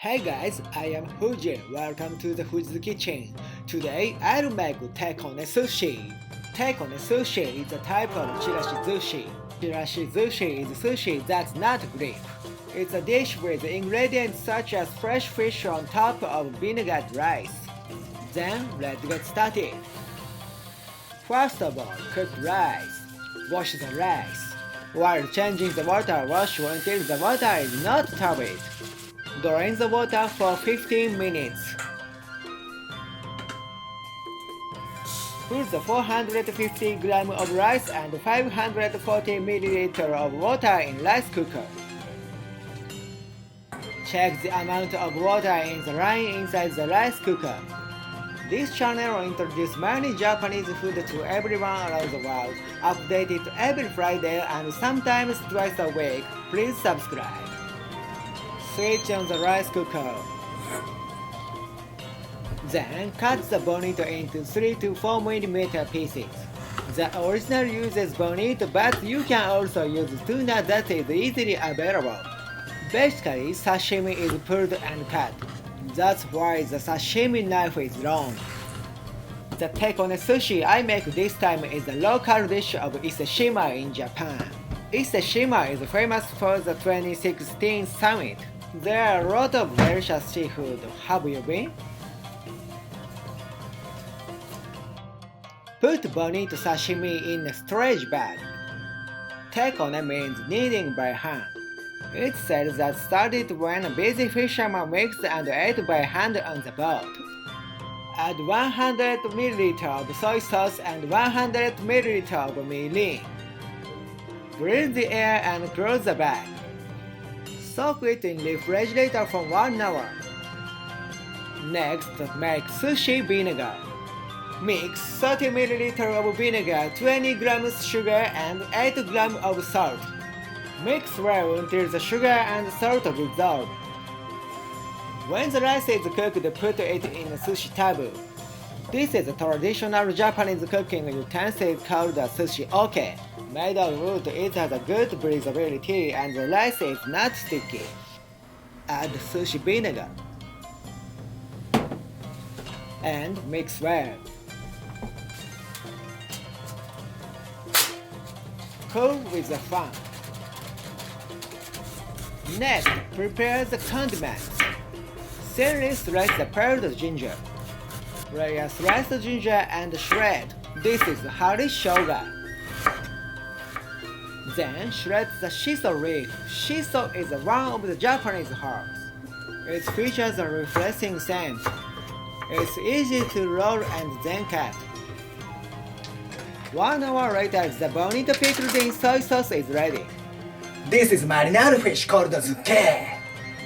Hey guys, I am Fuji. Welcome to the Fuji's kitchen. Today I'll make Tekone Sushi. Tekone Sushi is a type of Chirashizushi. Chirashizushi is sushi that's not grilled. It's a dish with ingredients such as fresh fish on top of vinegar rice. Then let's get started. First of all, cook rice. Wash the rice. While changing the water, wash until the water is not turbid. Drain the water for 15 minutes. Put the 450 grams of rice and 540 milliliters of water in rice cooker. Check the amount of water in the line inside the rice cooker. This channel introduces many Japanese food to everyone around the world, updated every Friday and sometimes twice a week. Please subscribe. Switch on the rice cooker. Then cut the bonito into 3 to 4 mm pieces. The original uses bonito, but you can also use tuna that is easily available. Basically, sashimi is pulled and cut. That's why the sashimi knife is long. The Tekone Sushi I make this time is a local dish of Ise-Shima in Japan. Ise-Shima is famous for the 2016 summit. There are a lot of delicious seafood. Have you been? Put bonito sashimi in a storage bag. Tekone means kneading by hand. It says that started when a busy fisherman mixed and ate by hand on the boat. Add 100 ml of soy sauce and 100 ml of mirin. Freeze the air and close the bag. Soak it in refrigerator for 1 hour. Next, make sushi vinegar. Mix 30 ml of vinegar, 20 grams sugar and 8 grams of salt. Mix well until the sugar and salt dissolve. When the rice is cooked, put it in a sushi table. This is a traditional Japanese cooking utensil called a sushi oke. Made of wood, it has a good breathability and the rice is not sticky. Add sushi vinegar and mix well. Cool with a fan. Next, prepare the condiments. Thinly slice the peeled ginger. Layer sliced ginger and shred. This is hari shoga. Then shred the shiso leaf. Shiso is one of the Japanese herbs. It features a refreshing scent. It's easy to roll and then cut. 1 hour later, the bonito pickled in soy sauce is ready. This is marinade fish called zuke.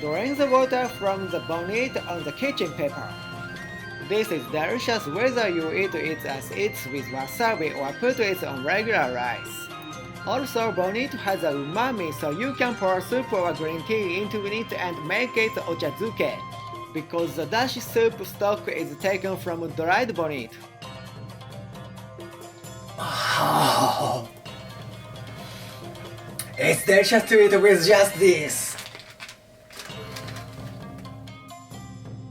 Drain the water from the bonito on the kitchen paper. This is delicious whether you eat it as it's with wasabi or put it on regular rice. Also, bonito has a umami, so you can pour soup or green tea into it and make it ochazuke, because the dashi soup stock is taken from dried bonito. Oh, it's delicious to eat with just this.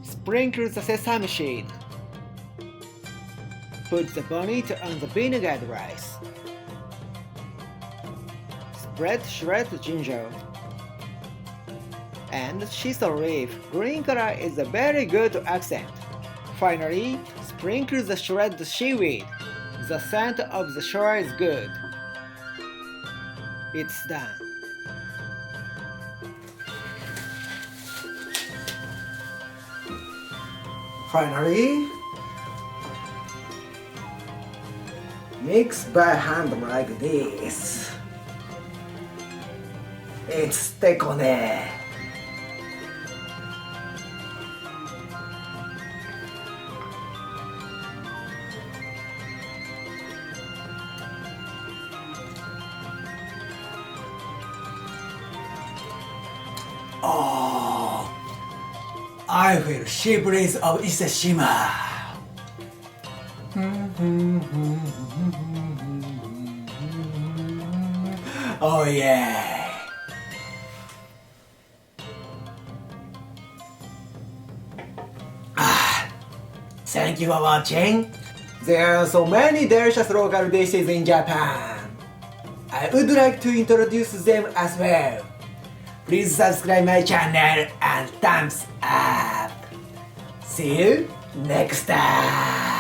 Sprinkle the sesame seed. Put the bonito on the vinegared rice. Spread shredded ginger and shiso leaf. Green color is a very good accent. Finally, sprinkle the shredded seaweed. The scent of the shore is good. It's done. Finally, mix by hand like this. It's tekone. Oh, I feel sea breeze of Ise-Shima. Oh yeah. Thank you for watching. There are so many delicious local dishes in Japan. I would like to introduce them as well. Please subscribe my channel and thumbs up. See you next time.